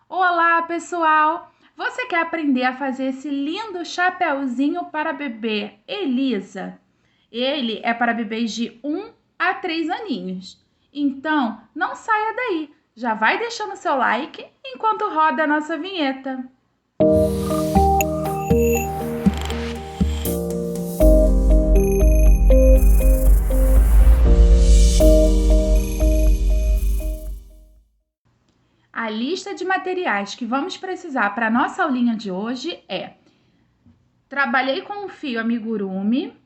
Olá, pessoal! Você quer aprender a fazer esse lindo chapéuzinho para bebê Elisa? Ele é para bebês de 1 a 3 aninhos. Então, não saia daí. Já vai deixando seu like enquanto roda a nossa vinheta. A lista de materiais que vamos precisar para a nossa aulinha de hoje é: trabalhei com um fio amigurumi.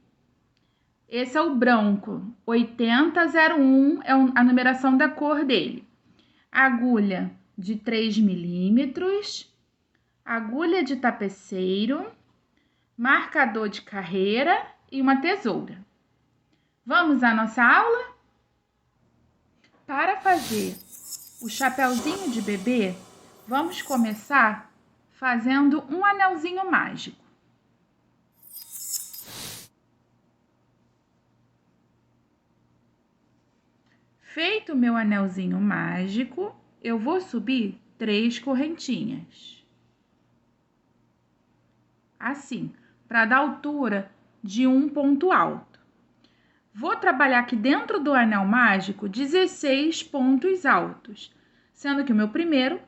Esse é o branco, 8001 é a numeração da cor dele. Agulha de 3 milímetros, agulha de tapeceiro, marcador de carreira e uma tesoura. Vamos à nossa aula? Para fazer o chapéuzinho de bebê, vamos começar fazendo um anelzinho mágico. Feito o meu anelzinho mágico, eu vou subir 3 correntinhas. Assim, para dar altura de um ponto alto. Vou trabalhar aqui dentro do anel mágico 16 pontos altos, sendo que o meu primeiro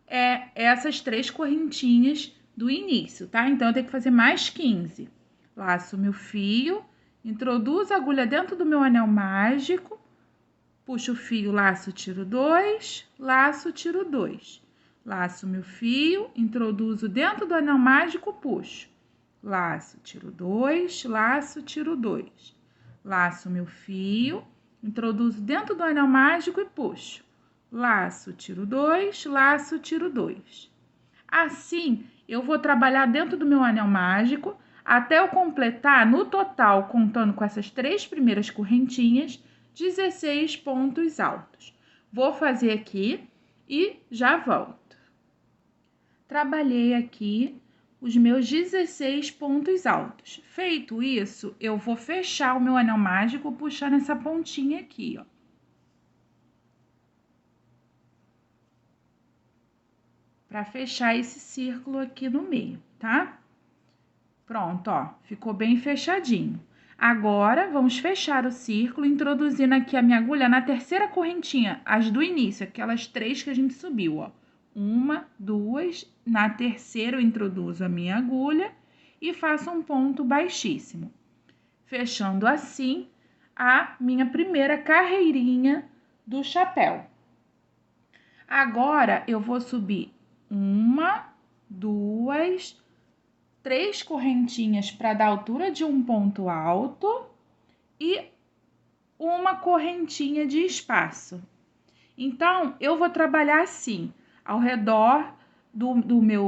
é essas 3 correntinhas do início, tá? Então, eu tenho que fazer mais 15. Laço meu fio, introduzo a agulha dentro do meu anel mágico, puxo o fio, laço, tiro 2, laço, tiro 2. Laço meu fio, introduzo dentro do anel mágico, puxo. Laço, tiro 2, laço, tiro 2. Laço meu fio, introduzo dentro do anel mágico e puxo. Laço, tiro 2, laço, tiro 2. Assim, eu vou trabalhar dentro do meu anel mágico até eu completar, no total, contando com essas 3 primeiras correntinhas, 16 pontos altos. Vou fazer aqui e já volto. Trabalhei aqui os meus 16 pontos altos. Feito isso, eu vou fechar o meu anel mágico puxando essa pontinha aqui, ó. Para fechar esse círculo aqui no meio, tá? Pronto, ó, ficou bem fechadinho. Agora, vamos fechar o círculo, introduzindo aqui a minha agulha na terceira correntinha, as do início, aquelas 3 que a gente subiu, ó. 1, 2, na terceira eu introduzo a minha agulha e faço um ponto baixíssimo. Fechando assim a minha primeira carreirinha do chapéu. Agora, eu vou subir 1, 2, 3 correntinhas para dar altura de um ponto alto e uma correntinha de espaço. Então, eu vou trabalhar assim, ao redor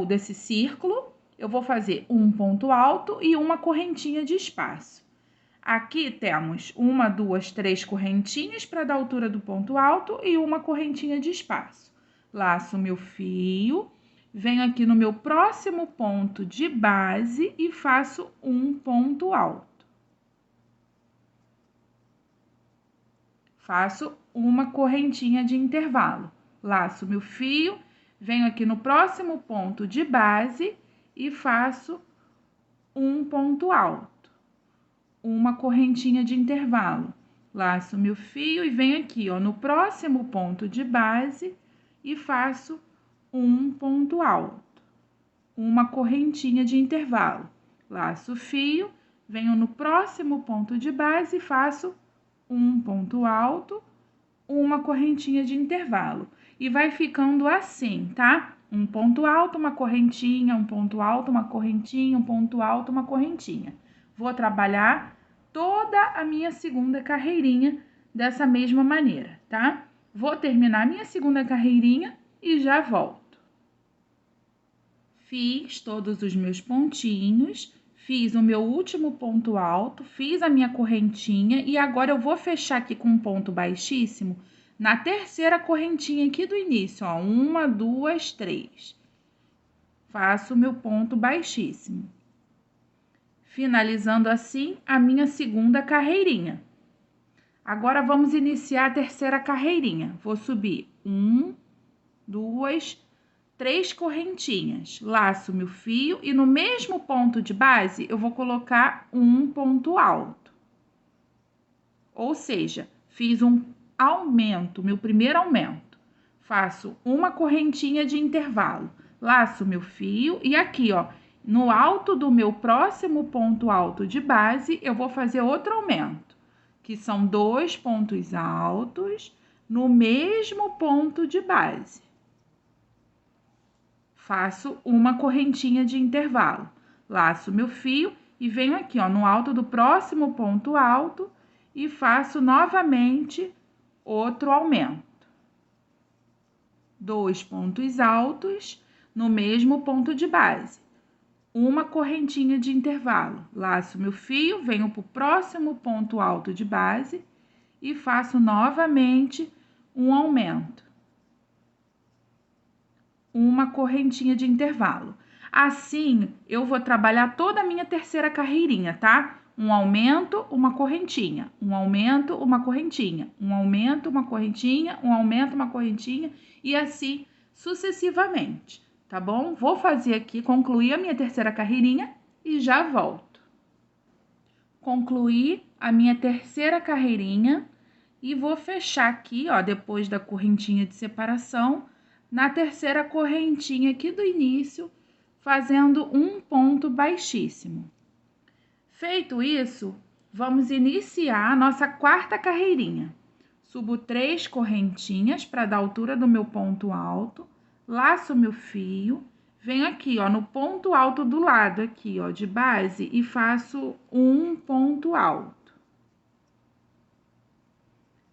desse círculo, eu vou fazer um ponto alto e uma correntinha de espaço. Aqui temos 1, 2, 3 correntinhas para dar altura do ponto alto e uma correntinha de espaço. Laço meu fio, venho aqui no meu próximo ponto de base e faço um ponto alto. Faço uma correntinha de intervalo. Laço meu fio, venho aqui no próximo ponto de base e faço um ponto alto. Uma correntinha de intervalo. Laço meu fio e venho aqui, ó, no próximo ponto de base e faço um ponto alto. Uma correntinha de intervalo. Laço o fio, venho no próximo ponto de base e faço um ponto alto, uma correntinha de intervalo. E vai ficando assim, tá? Um ponto alto, uma correntinha, um ponto alto, uma correntinha, um ponto alto, uma correntinha. Vou trabalhar toda a minha segunda carreirinha dessa mesma maneira, tá? Vou terminar a minha segunda carreirinha e já volto. Fiz todos os meus pontinhos, fiz o meu último ponto alto, fiz a minha correntinha e agora eu vou fechar aqui com um ponto baixíssimo na terceira correntinha aqui do início, ó, 1, 2, 3. Faço o meu ponto baixíssimo. finalizando assim a minha segunda carreirinha. Agora, vamos iniciar a terceira carreirinha. Vou subir 1, 2, 3 correntinhas, laço meu fio e no mesmo ponto de base eu vou colocar um ponto alto. Ou seja, fiz um aumento, meu primeiro aumento. Faço uma correntinha de intervalo, laço meu fio e aqui, ó, no alto do meu próximo ponto alto de base, eu vou fazer outro aumento, que são 2 pontos altos no mesmo ponto de base. Faço uma correntinha de intervalo, laço meu fio e venho aqui, ó, no alto do próximo ponto alto e faço novamente outro aumento. 2 pontos altos no mesmo ponto de base. Uma correntinha de intervalo, laço meu fio, venho para o próximo ponto alto de base e faço novamente um aumento. Uma correntinha de intervalo. Assim, eu vou trabalhar toda a minha terceira carreirinha, tá? Um aumento, uma correntinha, um aumento, uma correntinha, um aumento, uma correntinha, um aumento, uma correntinha e assim sucessivamente, tá bom? Vou fazer aqui, concluir a minha terceira carreirinha e já volto. Concluí a minha terceira carreirinha e vou fechar aqui, ó, depois da correntinha de separação, na terceira correntinha aqui do início, fazendo um ponto baixíssimo. Feito isso, vamos iniciar a nossa quarta carreirinha. Subo 3 correntinhas para dar a altura do meu ponto alto, laço meu fio, venho aqui, ó, no ponto alto do lado aqui, ó, de base e faço um ponto alto.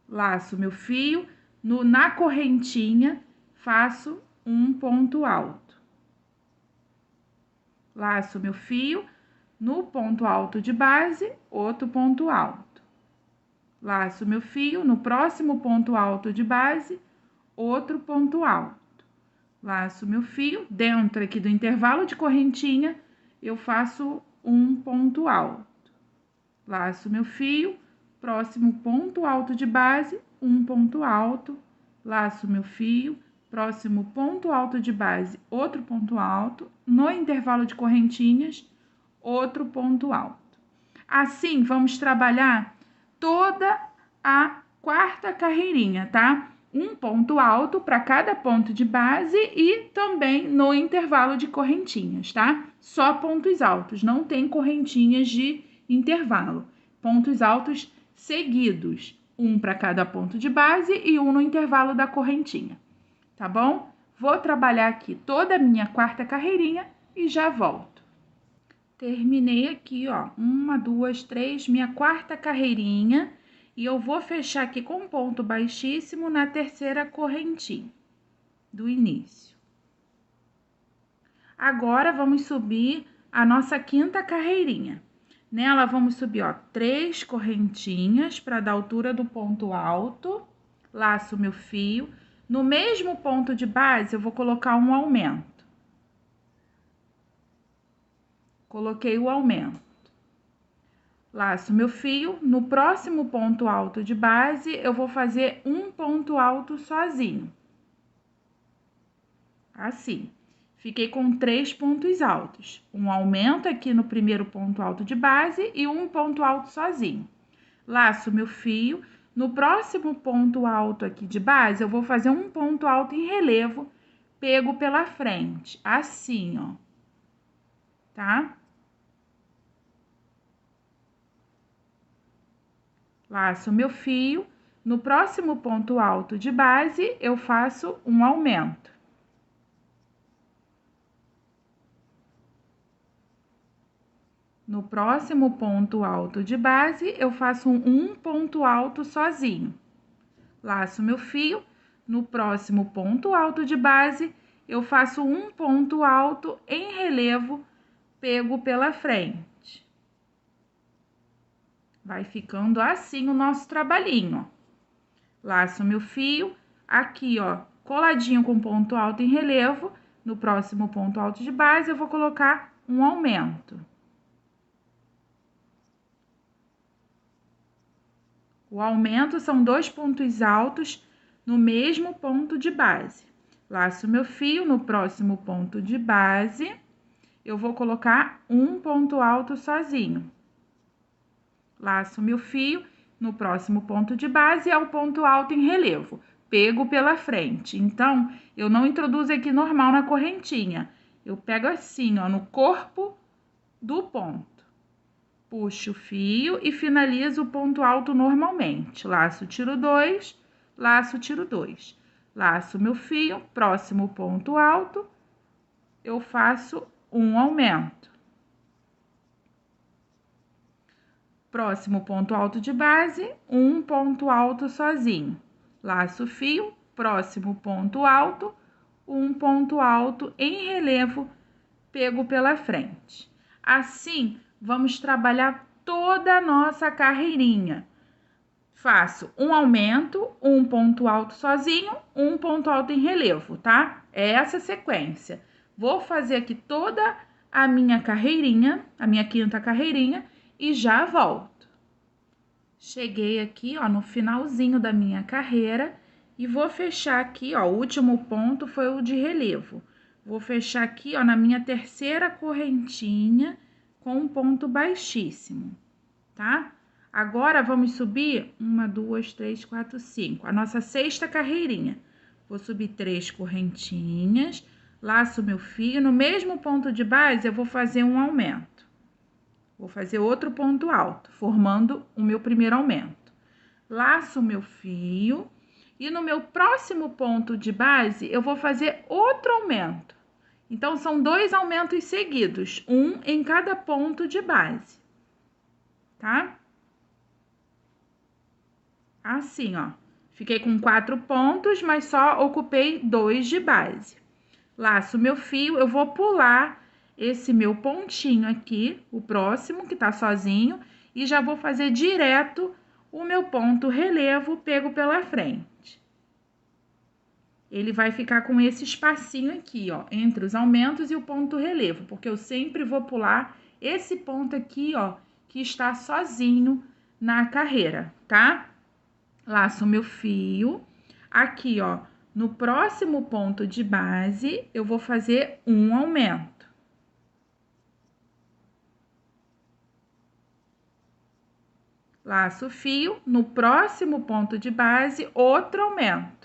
Laço meu fio, na correntinha, faço um ponto alto. Laço meu fio, no ponto alto de base, outro ponto alto. Laço meu fio, no próximo ponto alto de base, outro ponto alto. Laço meu fio, dentro aqui do intervalo de correntinha, eu faço um ponto alto. Laço meu fio, próximo ponto alto de base, um ponto alto. Laço meu fio, próximo ponto alto de base, outro ponto alto. No intervalo de correntinhas, outro ponto alto. Assim, vamos trabalhar toda a quarta carreirinha, tá? Um ponto alto para cada ponto de base e também no intervalo de correntinhas, tá? Só pontos altos, não tem correntinhas de intervalo. Pontos altos seguidos, um para cada ponto de base e um no intervalo da correntinha, tá bom? Vou trabalhar aqui toda a minha quarta carreirinha e já volto. Terminei aqui, ó, 1, 2, 3, minha quarta carreirinha, e eu vou fechar aqui com um ponto baixíssimo na terceira correntinha do início. Agora, vamos subir a nossa quinta carreirinha. Nela, vamos subir, ó, 3 correntinhas para dar altura do ponto alto, laço meu fio. No mesmo ponto de base, eu vou colocar um aumento. Coloquei o aumento. Laço meu fio, no próximo ponto alto de base, eu vou fazer um ponto alto sozinho. Assim. Fiquei com 3 pontos altos. Um aumento aqui no primeiro ponto alto de base e um ponto alto sozinho. Laço meu fio, no próximo ponto alto aqui de base, eu vou fazer um ponto alto em relevo, pego pela frente, assim, ó. Tá? Laço meu fio, no próximo ponto alto de base, eu faço um aumento. No próximo ponto alto de base, eu faço um ponto alto sozinho. Laço meu fio, no próximo ponto alto de base, eu faço um ponto alto em relevo, pego pela frente. Vai ficando assim o nosso trabalhinho, ó. Laço meu fio, aqui, ó, coladinho com ponto alto em relevo, no próximo ponto alto de base, eu vou colocar um aumento. O aumento são 2 pontos altos no mesmo ponto de base. Laço meu fio, no próximo ponto de base, eu vou colocar um ponto alto sozinho. Laço meu fio, no próximo ponto de base é o ponto alto em relevo, pego pela frente. Então, eu não introduzo aqui normal na correntinha, eu pego assim, ó, no corpo do ponto. Puxo o fio e finalizo o ponto alto normalmente. Laço, tiro 2, laço, tiro 2. Laço meu fio, próximo ponto alto, eu faço um aumento. Próximo ponto alto de base, um ponto alto sozinho. Laço o fio, próximo ponto alto, um ponto alto em relevo, pego pela frente. Assim, vamos trabalhar toda a nossa carreirinha. Faço um aumento, um ponto alto sozinho, um ponto alto em relevo, tá? É essa sequência. Vou fazer aqui toda a minha carreirinha, a minha quinta carreirinha, e já volto. Cheguei aqui, ó, no finalzinho da minha carreira e vou fechar aqui, ó, o último ponto foi o de relevo. Vou fechar aqui, ó, na minha terceira correntinha com um ponto baixíssimo, tá? Agora, vamos subir 1, 2, 3, 4, 5, a nossa sexta carreirinha. Vou subir 3 correntinhas, laço meu fio, no mesmo ponto de base eu vou fazer um aumento. Vou fazer outro ponto alto, formando o meu primeiro aumento. Laço meu fio e no meu próximo ponto de base eu vou fazer outro aumento. Então, são 2 aumentos seguidos, um em cada ponto de base, tá? Assim, ó. Fiquei com 4 pontos, mas só ocupei 2 de base. Laço meu fio, eu vou pular esse meu pontinho aqui, o próximo, que tá sozinho, e já vou fazer direto o meu ponto relevo pego pela frente. Ele vai ficar com esse espacinho aqui, ó, entre os aumentos e o ponto relevo, porque eu sempre vou pular esse ponto aqui, ó, que está sozinho na carreira, tá? Laço meu fio, aqui, ó, no próximo ponto de base, eu vou fazer um aumento. Laço o fio, no próximo ponto de base, outro aumento.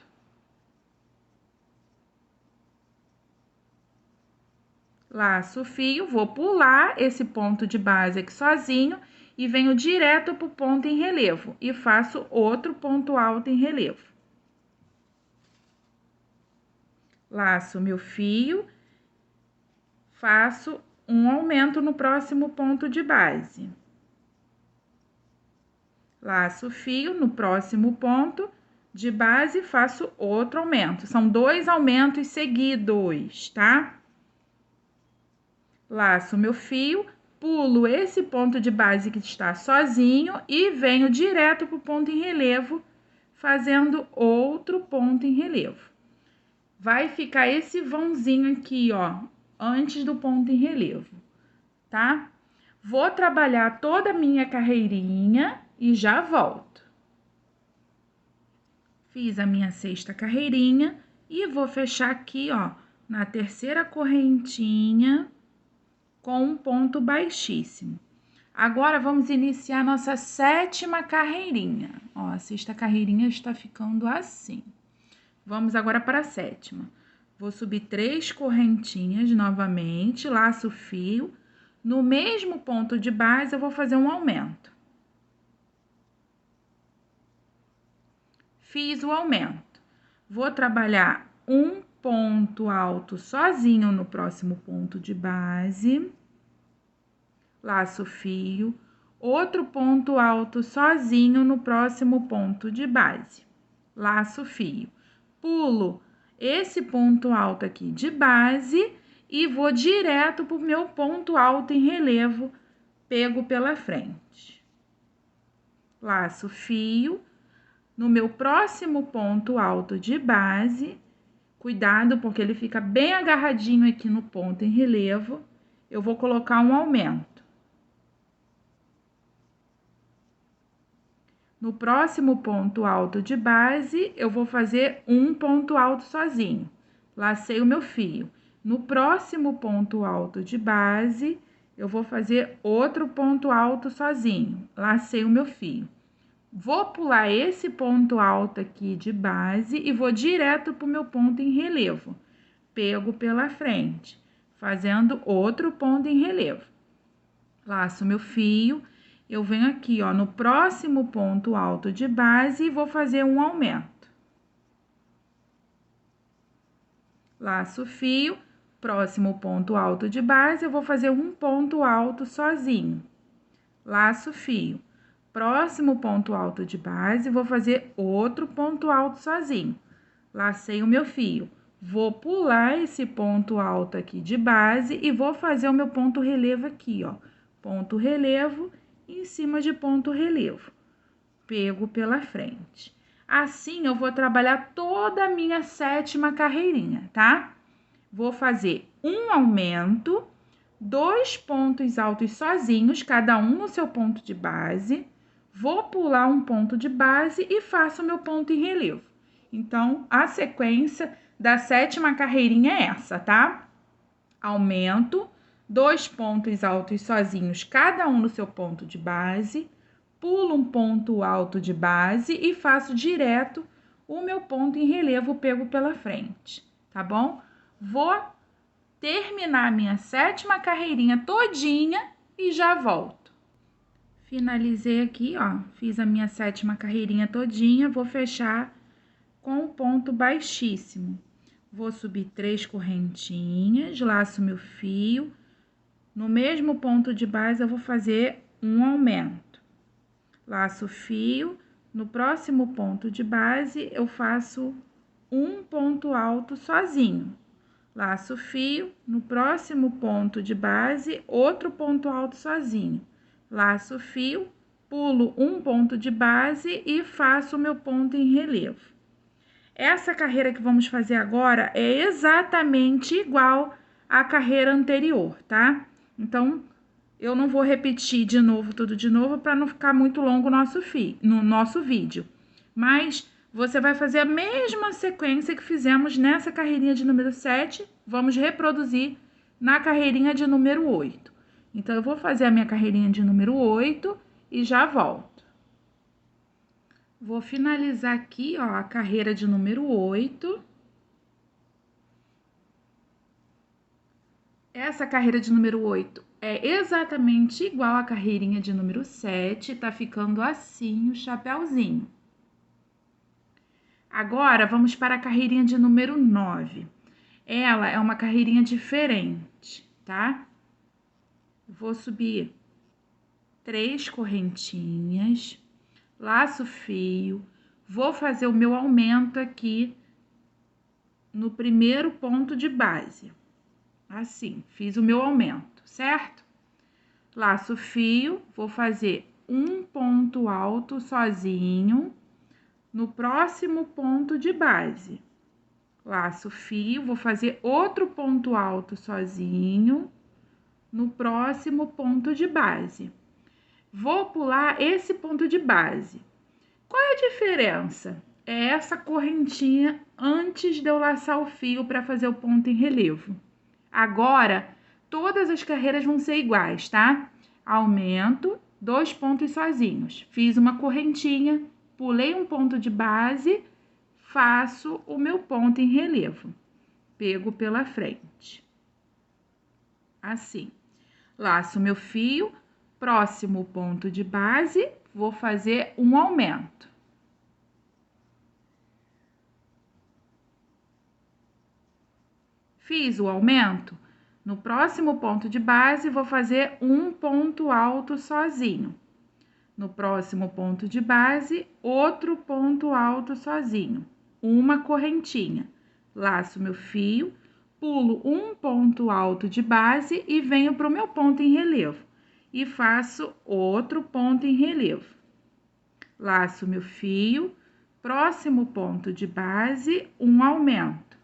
Laço o fio, vou pular esse ponto de base aqui sozinho e venho direto pro ponto em relevo e faço outro ponto alto em relevo. Laço meu fio, faço um aumento no próximo ponto de base. Laço o fio, no próximo ponto de base, faço outro aumento. São 2 aumentos seguidos, tá? Laço meu fio, pulo esse ponto de base que está sozinho e venho direto pro ponto em relevo, fazendo outro ponto em relevo. Vai ficar esse vãozinho aqui, ó, antes do ponto em relevo, tá? Vou trabalhar toda a minha carreirinha e já volto. Fiz a minha sexta carreirinha e vou fechar aqui, ó, na terceira correntinha com um ponto baixíssimo. Agora, vamos iniciar nossa sétima carreirinha. Ó, a sexta carreirinha está ficando assim. Vamos agora para a sétima. Vou subir 3 correntinhas novamente, laço o fio. No mesmo ponto de base, eu vou fazer um aumento. Fiz o aumento. Vou trabalhar um ponto alto sozinho no próximo ponto de base. Laço o fio. Outro ponto alto sozinho no próximo ponto de base. Laço o fio. Pulo esse ponto alto aqui de base e vou direto pro meu ponto alto em relevo, pego pela frente. Laço o fio. No meu próximo ponto alto de base, cuidado porque ele fica bem agarradinho aqui no ponto em relevo, eu vou colocar um aumento. No próximo ponto alto de base, eu vou fazer um ponto alto sozinho. Lacei o meu fio. No próximo ponto alto de base, eu vou fazer outro ponto alto sozinho. Lacei o meu fio. Vou pular esse ponto alto aqui de base e vou direto pro meu ponto em relevo. Pego pela frente, fazendo outro ponto em relevo. Laço meu fio, eu venho aqui, ó, no próximo ponto alto de base e vou fazer um aumento. Laço o fio, próximo ponto alto de base, eu vou fazer um ponto alto sozinho. Laço o fio, próximo ponto alto de base, vou fazer outro ponto alto sozinho. Lacei o meu fio. Vou pular esse ponto alto aqui de base e vou fazer o meu ponto relevo aqui, ó. Ponto relevo em cima de ponto relevo. Pego pela frente. Assim, eu vou trabalhar toda a minha 7ª carreirinha, tá? Vou fazer um aumento, 2 pontos altos sozinhos, cada um no seu ponto de base. Vou pular um ponto de base e faço o meu ponto em relevo. Então, a sequência da 7ª carreirinha é essa, tá? Aumento, 2 pontos altos sozinhos, cada um no seu ponto de base, pulo um ponto alto de base e faço direto o meu ponto em relevo pego pela frente, tá bom? Vou terminar a minha 7ª carreirinha todinha e já volto. Finalizei aqui, ó, fiz a minha 7ª carreirinha todinha, vou fechar com o ponto baixíssimo. Vou subir 3 correntinhas, laço meu fio. No mesmo ponto de base, eu vou fazer um aumento. Laço o fio. No próximo ponto de base, eu faço um ponto alto sozinho. Laço o fio. No próximo ponto de base, outro ponto alto sozinho. Laço o fio, pulo um ponto de base e faço o meu ponto em relevo. Essa carreira que vamos fazer agora é exatamente igual à carreira anterior, tá? Então, eu não vou repetir de novo, tudo de novo, para não ficar muito longo no nosso vídeo. Mas você vai fazer a mesma sequência que fizemos nessa carreirinha de número 7, vamos reproduzir na carreirinha de número 8. Então, eu vou fazer a minha carreirinha de número 8 e já volto. Vou finalizar aqui, ó, a carreira de número 8. Essa carreira de número 8 é exatamente igual à carreirinha de número 7, tá ficando assim o chapéuzinho. Agora, vamos para a carreirinha de número 9. Ela é uma carreirinha diferente, tá? Vou subir 3 correntinhas. Laço o fio, vou fazer o meu aumento aqui no primeiro ponto de base. Assim, fiz o meu aumento, certo? Laço o fio, vou fazer um ponto alto sozinho no próximo ponto de base. Laço o fio, vou fazer outro ponto alto sozinho no próximo ponto de base. Vou pular esse ponto de base. Qual é a diferença? É essa correntinha antes de eu laçar o fio para fazer o ponto em relevo. Agora, todas as carreiras vão ser iguais, tá? Aumento, 2 pontos sozinhos. Fiz uma correntinha, pulei um ponto de base, faço o meu ponto em relevo. Pego pela frente. Assim. Laço meu fio. Próximo ponto de base, vou fazer um aumento. Fiz o aumento, no próximo ponto de base, vou fazer um ponto alto sozinho. No próximo ponto de base, outro ponto alto sozinho, uma correntinha. Laço meu fio, pulo um ponto alto de base e venho para o meu ponto em relevo. E faço outro ponto em relevo. Laço meu fio, próximo ponto de base, um aumento.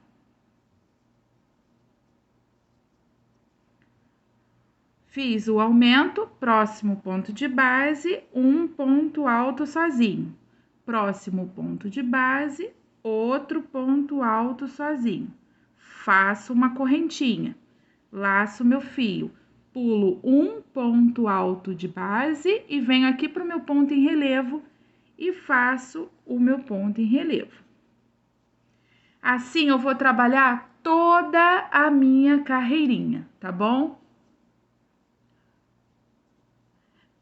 Fiz o aumento, próximo ponto de base, um ponto alto sozinho. Próximo ponto de base, outro ponto alto sozinho. Faço uma correntinha, laço meu fio, pulo um ponto alto de base e venho aqui para o meu ponto em relevo e faço o meu ponto em relevo. Assim, eu vou trabalhar toda a minha carreirinha, tá bom?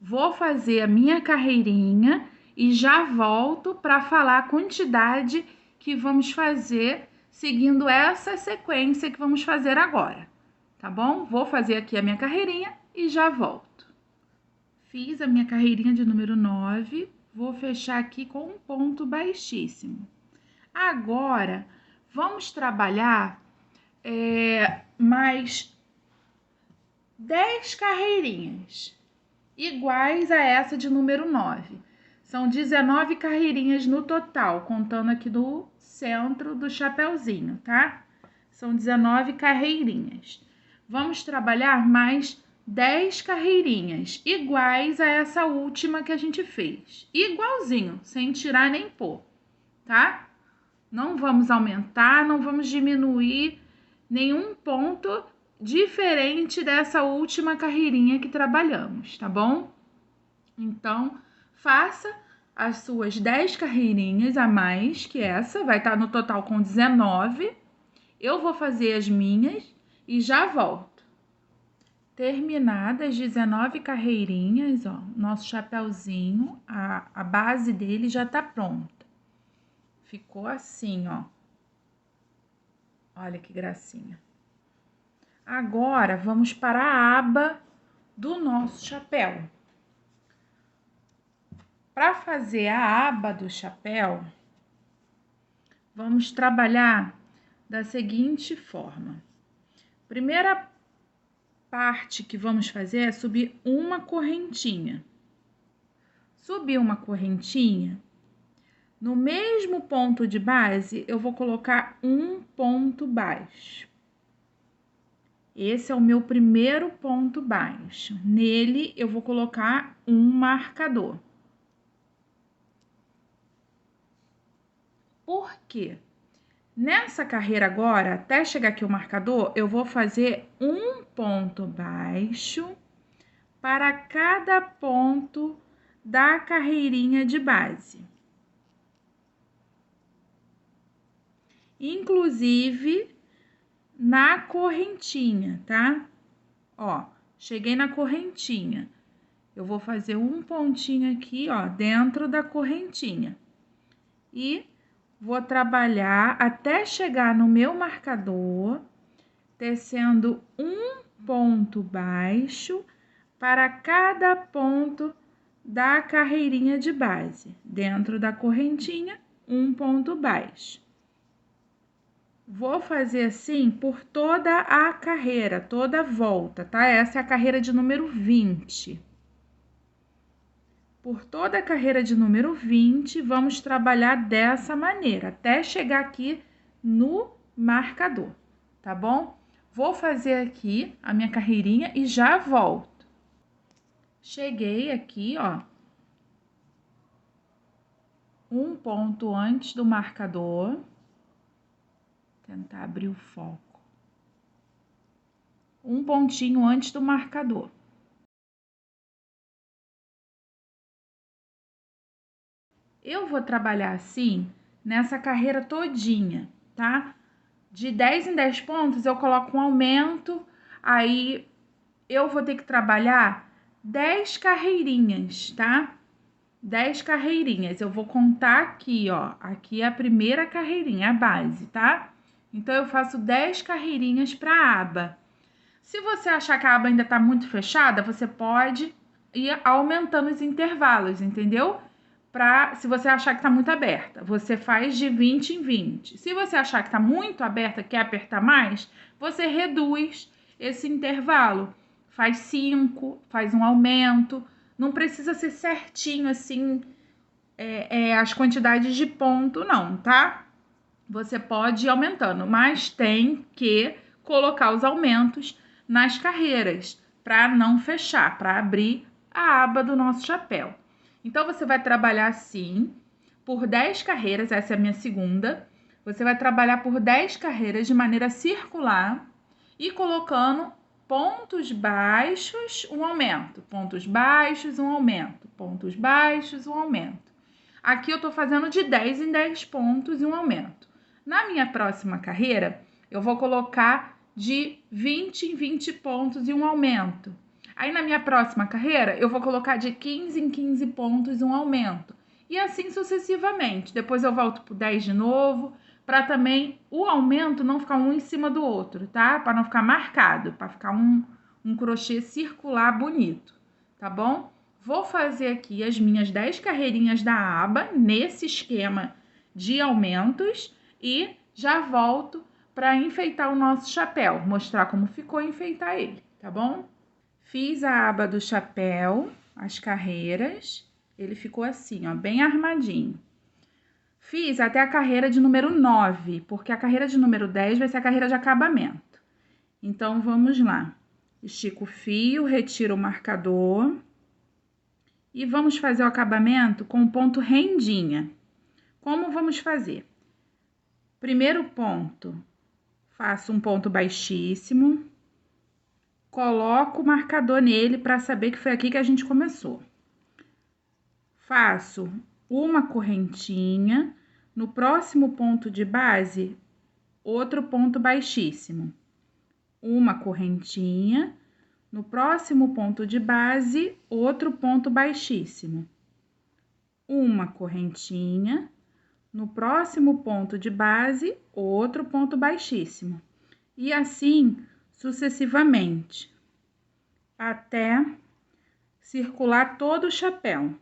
Vou fazer a minha carreirinha e já volto para falar a quantidade que vamos fazer seguindo essa sequência que vamos fazer agora, tá bom? Vou fazer aqui a minha carreirinha e já volto. Fiz a minha carreirinha de número 9, vou fechar aqui com um ponto baixíssimo. Agora, vamos trabalhar mais 10 carreirinhas, iguais a essa de número 9. São 19 carreirinhas no total, contando aqui do centro do chapeuzinho, tá? São 19 carreirinhas. Vamos trabalhar mais 10 carreirinhas, iguais a essa última que a gente fez. Igualzinho, sem tirar nem pôr, tá? Não vamos aumentar, não vamos diminuir nenhum ponto diferente dessa última carreirinha que trabalhamos, tá bom? Então, faça as suas 10 carreirinhas a mais que essa, vai estar no total com 19. Eu vou fazer as minhas e já volto. Terminadas as 19 carreirinhas, ó, nosso chapeuzinho, a base dele já tá pronta. Ficou assim, ó. Olha que gracinha. Agora, vamos para a aba do nosso chapéu. Para fazer a aba do chapéu, vamos trabalhar da seguinte forma. Primeira parte que vamos fazer é subir uma correntinha. Subir uma correntinha, no mesmo ponto de base, eu vou colocar um ponto baixo. Esse é o meu primeiro ponto baixo. Nele, eu vou colocar um marcador. Por quê? Nessa carreira agora, até chegar aqui o marcador, eu vou fazer um ponto baixo para cada ponto da carreirinha de base. Inclusive na correntinha, tá? Ó, cheguei na correntinha. Eu vou fazer um pontinho aqui, ó, dentro da correntinha. E vou trabalhar até chegar no meu marcador, tecendo um ponto baixo para cada ponto da carreirinha de base. Dentro da correntinha, um ponto baixo. Vou fazer assim por toda a carreira, toda a volta, tá? Essa é a carreira de número 20. Por toda a carreira de número 20, vamos trabalhar dessa maneira, até chegar aqui no marcador, tá bom? Vou fazer aqui a minha carreirinha e já volto. Cheguei aqui, ó, um ponto antes do marcador. Tentar abrir o foco. Um pontinho antes do marcador. Eu vou trabalhar assim nessa carreira todinha, tá? De 10 em 10 pontos eu coloco um aumento, aí eu vou ter que trabalhar 10 carreirinhas, tá? 10 carreirinhas. Eu vou contar aqui, ó. Aqui é a primeira carreirinha, a base, tá? Então, eu faço 10 carreirinhas para a aba. Se você achar que a aba ainda tá muito fechada, você pode ir aumentando os intervalos, entendeu? Se você achar que tá muito aberta, você faz de 20 em 20. Se você achar que tá muito aberta, quer apertar mais, você reduz esse intervalo. Faz 5, faz um aumento. Não precisa ser certinho, assim, as quantidades de ponto, não, tá? Você pode ir aumentando, mas tem que colocar os aumentos nas carreiras, para não fechar, para abrir a aba do nosso chapéu. Então, você vai trabalhar assim por 10 carreiras, essa é a minha segunda. Você vai trabalhar por 10 carreiras de maneira circular e colocando pontos baixos, um aumento, pontos baixos, um aumento, pontos baixos, um aumento. Aqui eu tô fazendo de 10 em 10 pontos e um aumento. Na minha próxima carreira, eu vou colocar de 20 em 20 pontos e um aumento. Aí, na minha próxima carreira, eu vou colocar de 15 em 15 pontos e um aumento. E assim sucessivamente. Depois eu volto pro 10 de novo, para também o aumento não ficar um em cima do outro, tá? Para não ficar marcado, para ficar um crochê circular bonito, tá bom? Vou fazer aqui as minhas 10 carreirinhas da aba, nesse esquema de aumentos, e já volto para enfeitar o nosso chapéu, mostrar como ficou e enfeitar ele, tá bom? Fiz a aba do chapéu, as carreiras, ele ficou assim, ó, bem armadinho. Fiz até a carreira de número 9, porque a carreira de número 10 vai ser a carreira de acabamento. Então, vamos lá. Estico o fio, retiro o marcador e vamos fazer o acabamento com o ponto rendinha. Como vamos fazer? Primeiro ponto, faço um ponto baixíssimo, coloco o marcador nele para saber que foi aqui que a gente começou. Faço uma correntinha, no próximo ponto de base, outro ponto baixíssimo. Uma correntinha, no próximo ponto de base, outro ponto baixíssimo. Uma correntinha, no próximo ponto de base, outro ponto baixíssimo. E assim sucessivamente, até circular todo o chapéu.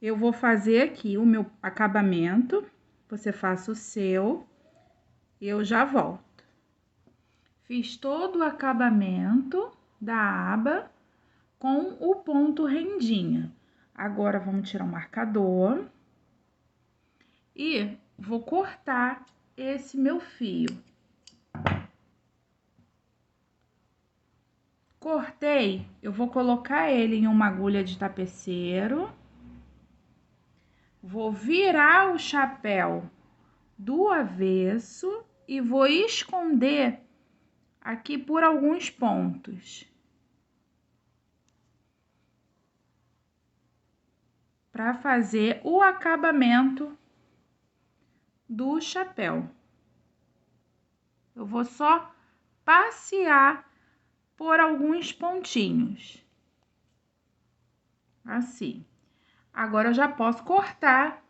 Eu vou fazer aqui o meu acabamento, você faça o seu, eu já volto. Fiz todo o acabamento da aba com o ponto rendinha. Agora, vamos tirar o marcador e vou cortar esse meu fio. Cortei, eu vou colocar ele em uma agulha de tapeceiro. Vou virar o chapéu do avesso e vou esconder aqui por alguns pontos. Para fazer o acabamento do chapéu. Eu vou só passear por alguns pontinhos. Assim. Agora eu já posso cortar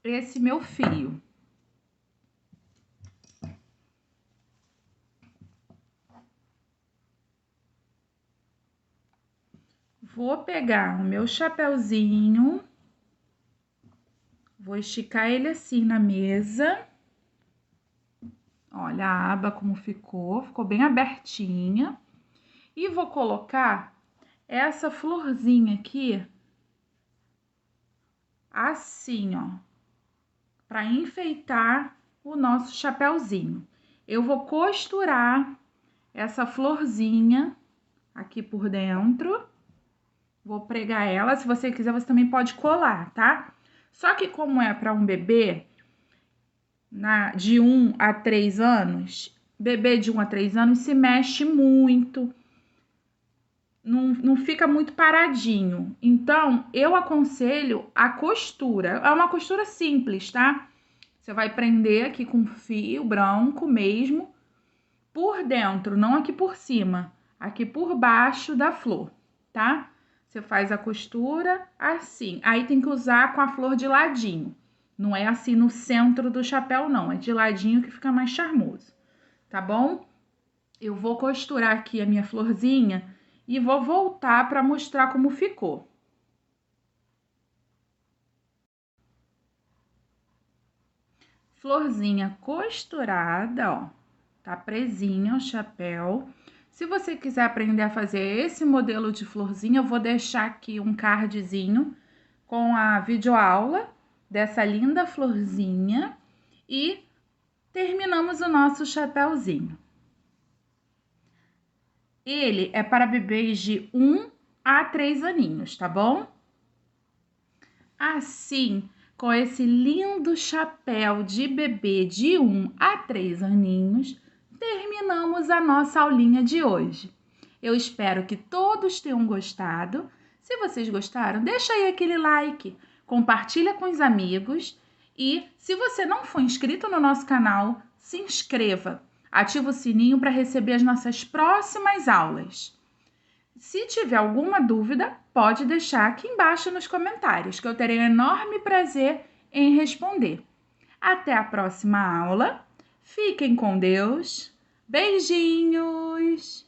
esse meu fio. Vou pegar o meu chapéuzinho, vou esticar ele assim na mesa. Olha a aba como ficou bem abertinha. E vou colocar essa florzinha aqui, assim, ó, para enfeitar o nosso chapéuzinho. Eu vou costurar essa florzinha aqui por dentro. Vou pregar ela, se você quiser, você também pode colar, tá? Só que como é para um bebê de 1 a 3 anos, bebê de 1 a 3 anos se mexe muito, não fica muito paradinho. Então, eu aconselho a costura. É uma costura simples, tá? Você vai prender aqui com fio branco mesmo, por dentro, não aqui por cima, aqui por baixo da flor, tá? Você faz a costura assim. Aí tem que usar com a flor de ladinho. Não é assim no centro do chapéu, não. É de ladinho que fica mais charmoso, tá bom? Eu vou costurar aqui a minha florzinha e vou voltar para mostrar como ficou. Florzinha costurada, ó. Tá presinha o chapéu. Se você quiser aprender a fazer esse modelo de florzinha, eu vou deixar aqui um cardzinho com a videoaula dessa linda florzinha e terminamos o nosso chapéuzinho. Ele é para bebês de 1 a 3 aninhos, tá bom? Assim, com esse lindo chapéu de bebê de 1 a 3 aninhos, terminamos a nossa aulinha de hoje. Eu espero que todos tenham gostado. Se vocês gostaram, deixa aí aquele like, compartilha com os amigos e, se você não for inscrito no nosso canal, se inscreva. Ativa o sininho para receber as nossas próximas aulas. Se tiver alguma dúvida, pode deixar aqui embaixo nos comentários, que eu terei um enorme prazer em responder. Até a próxima aula. Fiquem com Deus. Beijinhos!